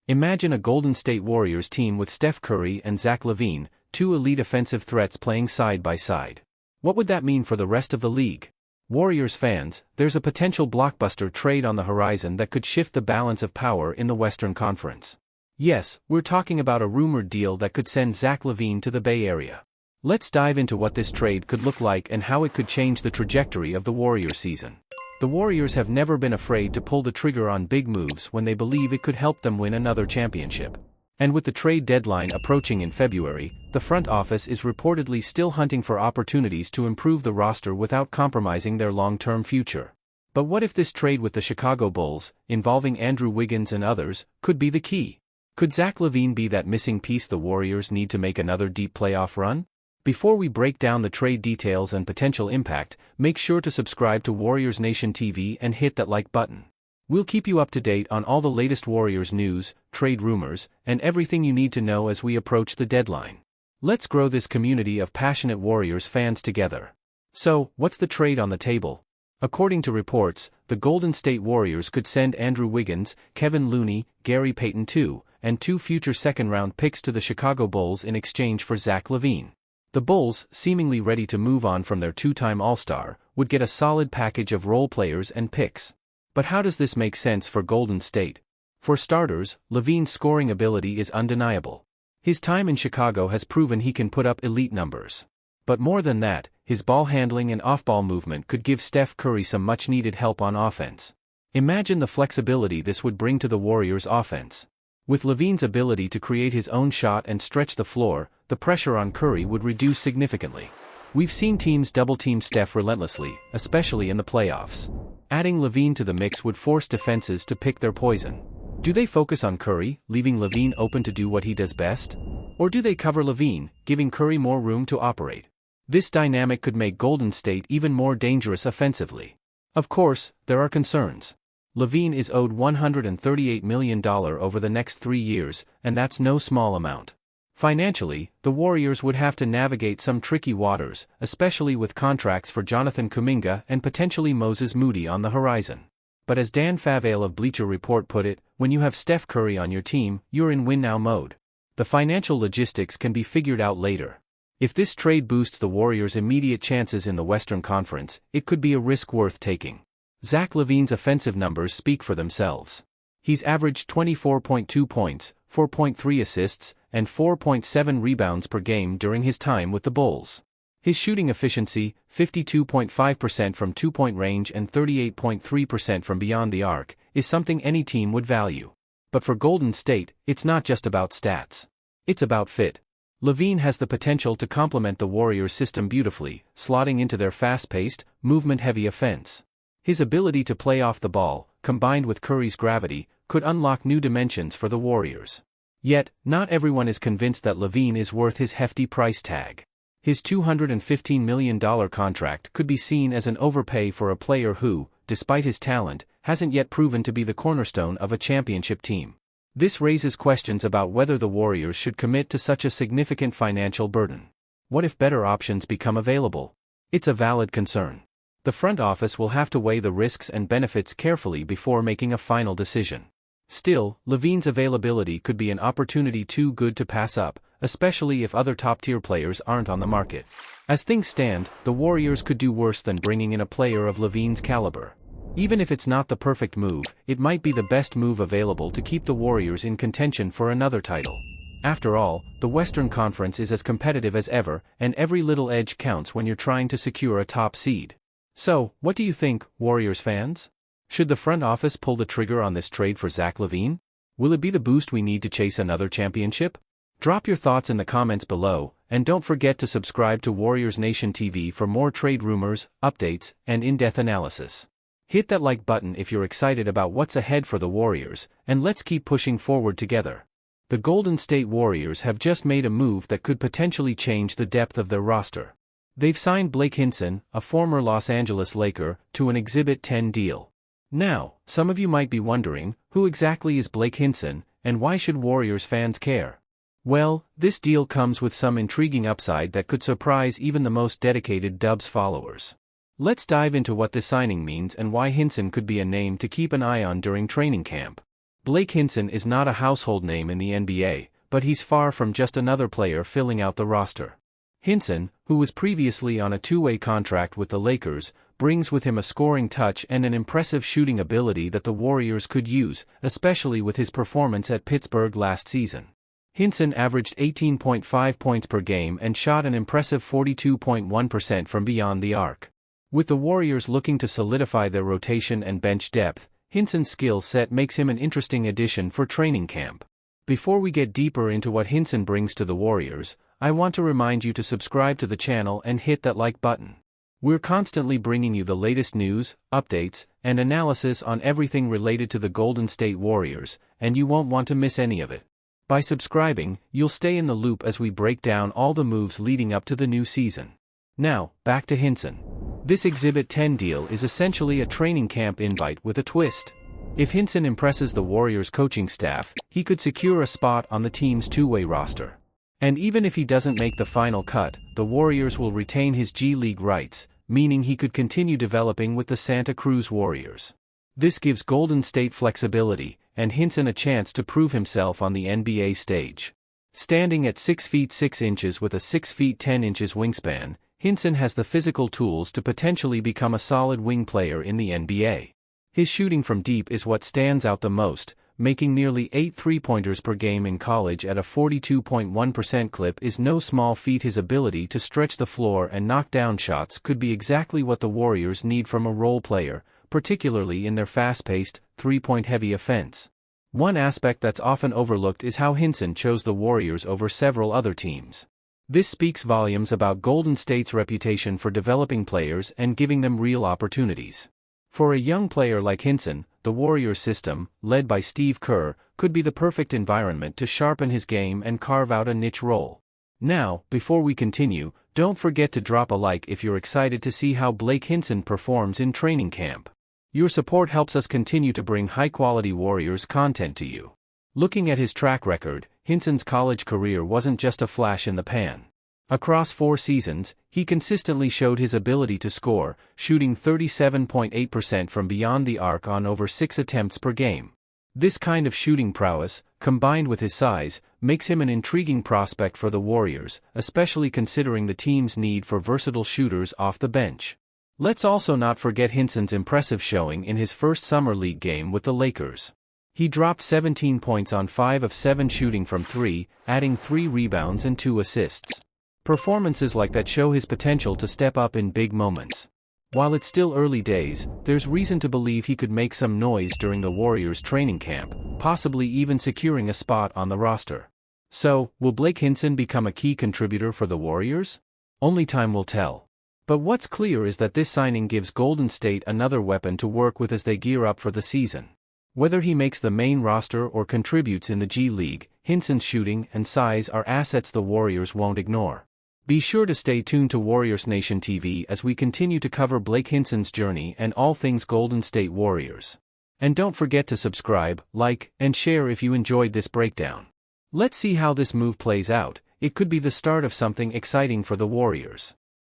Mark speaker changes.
Speaker 1: Imagine a Golden State Warriors team with Steph Curry and Zach LaVine, two elite offensive threats playing side by side. What would that mean for the rest of the league? Warriors fans, there's a potential blockbuster trade on the horizon that could shift the balance of power in the Western Conference. Yes, we're talking about a rumored deal that could send Zach LaVine to the Bay Area. Let's dive into what this trade could look like and how it could change the trajectory of the Warriors season. The Warriors have never been afraid to pull the trigger on big moves when they believe it could help them win another championship. And with the trade deadline approaching in February, the front office is reportedly still hunting for opportunities to improve the roster without compromising their long-term future. But what if this trade with the Chicago Bulls, involving Andrew Wiggins and others, could be the key? Could Zach LaVine be that missing piece the Warriors need to make another deep playoff run? Before we break down the trade details and potential impact, make sure to subscribe to Warriors Nation TV and hit that like button. We'll keep you up to date on all the latest Warriors news, trade rumors, and everything you need to know as we approach the deadline. Let's grow this community of passionate Warriors fans together. So, what's the trade on the table? According to reports, the Golden State Warriors could send Andrew Wiggins, Kevin Looney, Gary Payton II, and 2 future second-round picks to the Chicago Bulls in exchange for Zach LaVine. The Bulls, seemingly ready to move on from their 2-time All-Star, would get a solid package of role players and picks. But how does this make sense for Golden State? For starters, LaVine's scoring ability is undeniable. His time in Chicago has proven he can put up elite numbers. But more than that, his ball handling and off-ball movement could give Steph Curry some much-needed help on offense. Imagine the flexibility this would bring to the Warriors' offense. With LaVine's ability to create his own shot and stretch the floor, the pressure on Curry would reduce significantly. We've seen teams double-team Steph relentlessly, especially in the playoffs. Adding LaVine to the mix would force defenses to pick their poison. Do they focus on Curry, leaving LaVine open to do what he does best? Or do they cover LaVine, giving Curry more room to operate? This dynamic could make Golden State even more dangerous offensively. Of course, there are concerns. LaVine is owed $138 million over the next 3 years, and that's no small amount. Financially, the Warriors would have to navigate some tricky waters, especially with contracts for Jonathan Kuminga and potentially Moses Moody on the horizon. But as Dan Favale of Bleacher Report put it, when you have Steph Curry on your team, you're in win-now mode. The financial logistics can be figured out later. If this trade boosts the Warriors' immediate chances in the Western Conference, it could be a risk worth taking. Zach LaVine's offensive numbers speak for themselves. He's averaged 24.2 points, 4.3 assists, and 4.7 rebounds per game during his time with the Bulls. His shooting efficiency, 52.5% from two-point range and 38.3% from beyond the arc, is something any team would value. But for Golden State, it's not just about stats. It's about fit. LaVine has the potential to complement the Warriors' system beautifully, slotting into their fast-paced, movement-heavy offense. His ability to play off the ball, combined with Curry's gravity, could unlock new dimensions for the Warriors. Yet, not everyone is convinced that LaVine is worth his hefty price tag. His $215 million contract could be seen as an overpay for a player who, despite his talent, hasn't yet proven to be the cornerstone of a championship team. This raises questions about whether the Warriors should commit to such a significant financial burden. What if better options become available? It's a valid concern. The front office will have to weigh the risks and benefits carefully before making a final decision. Still, LaVine's availability could be an opportunity too good to pass up, especially if other top-tier players aren't on the market. As things stand, the Warriors could do worse than bringing in a player of LaVine's caliber. Even if it's not the perfect move, it might be the best move available to keep the Warriors in contention for another title. After all, the Western Conference is as competitive as ever, and every little edge counts when you're trying to secure a top seed. So, what do you think, Warriors fans? Should the front office pull the trigger on this trade for Zach LaVine? Will it be the boost we need to chase another championship? Drop your thoughts in the comments below, and don't forget to subscribe to Warriors Nation TV for more trade rumors, updates, and in-depth analysis. Hit that like button if you're excited about what's ahead for the Warriors, and let's keep pushing forward together. The Golden State Warriors have just made a move that could potentially change the depth of their roster. They've signed Blake Hinson, a former Los Angeles Laker, to an Exhibit 10 deal. Now, some of you might be wondering, who exactly is Blake Hinson, and why should Warriors fans care? Well, this deal comes with some intriguing upside that could surprise even the most dedicated Dubs followers. Let's dive into what this signing means and why Hinson could be a name to keep an eye on during training camp. Blake Hinson is not a household name in the NBA, but he's far from just another player filling out the roster. Hinson, who was previously on a two-way contract with the Lakers, brings with him a scoring touch and an impressive shooting ability that the Warriors could use, especially with his performance at Pittsburgh last season. Hinson averaged 18.5 points per game and shot an impressive 42.1% from beyond the arc. With the Warriors looking to solidify their rotation and bench depth, Hinson's skill set makes him an interesting addition for training camp. Before we get deeper into what Hinson brings to the Warriors, I want to remind you to subscribe to the channel and hit that like button. We're constantly bringing you the latest news, updates, and analysis on everything related to the Golden State Warriors, and you won't want to miss any of it. By subscribing, you'll stay in the loop as we break down all the moves leading up to the new season. Now, back to Hinson. This Exhibit 10 deal is essentially a training camp invite with a twist. If Hinson impresses the Warriors coaching staff, he could secure a spot on the team's two-way roster. And even if he doesn't make the final cut, the Warriors will retain his G League rights, meaning he could continue developing with the Santa Cruz Warriors. This gives Golden State flexibility, and Hinson a chance to prove himself on the NBA stage. Standing at 6 feet 6 inches with a 6 feet 10 inches wingspan, Hinson has the physical tools to potentially become a solid wing player in the NBA. His shooting from deep is what stands out the most, making nearly 8 three-pointers per game in college at a 42.1% clip is no small feat. His ability to stretch the floor and knock down shots could be exactly what the Warriors need from a role player, particularly in their fast-paced, three-point-heavy offense. One aspect that's often overlooked is how Hinson chose the Warriors over several other teams. This speaks volumes about Golden State's reputation for developing players and giving them real opportunities. For a young player like Hinson, the Warriors system, led by Steve Kerr, could be the perfect environment to sharpen his game and carve out a niche role. Now, before we continue, don't forget to drop a like if you're excited to see how Blake Hinson performs in training camp. Your support helps us continue to bring high-quality Warriors content to you. Looking at his track record, Hinson's college career wasn't just a flash in the pan. Across 4 seasons, he consistently showed his ability to score, shooting 37.8% from beyond the arc on over 6 attempts per game. This kind of shooting prowess, combined with his size, makes him an intriguing prospect for the Warriors, especially considering the team's need for versatile shooters off the bench. Let's also not forget Hinson's impressive showing in his first summer league game with the Lakers. He dropped 17 points on 5 of 7 shooting from 3, adding 3 rebounds and 2 assists. Performances like that show his potential to step up in big moments. While it's still early days, there's reason to believe he could make some noise during the Warriors training camp, possibly even securing a spot on the roster. So, will Blake Hinson become a key contributor for the Warriors? Only time will tell. But what's clear is that this signing gives Golden State another weapon to work with as they gear up for the season. Whether he makes the main roster or contributes in the G League, Hinson's shooting and size are assets the Warriors won't ignore. Be sure to stay tuned to Warriors Nation TV as we continue to cover Blake Hinson's journey and all things Golden State Warriors. And don't forget to subscribe, like, and share if you enjoyed this breakdown. Let's see how this move plays out. It could be the start of something exciting for the Warriors.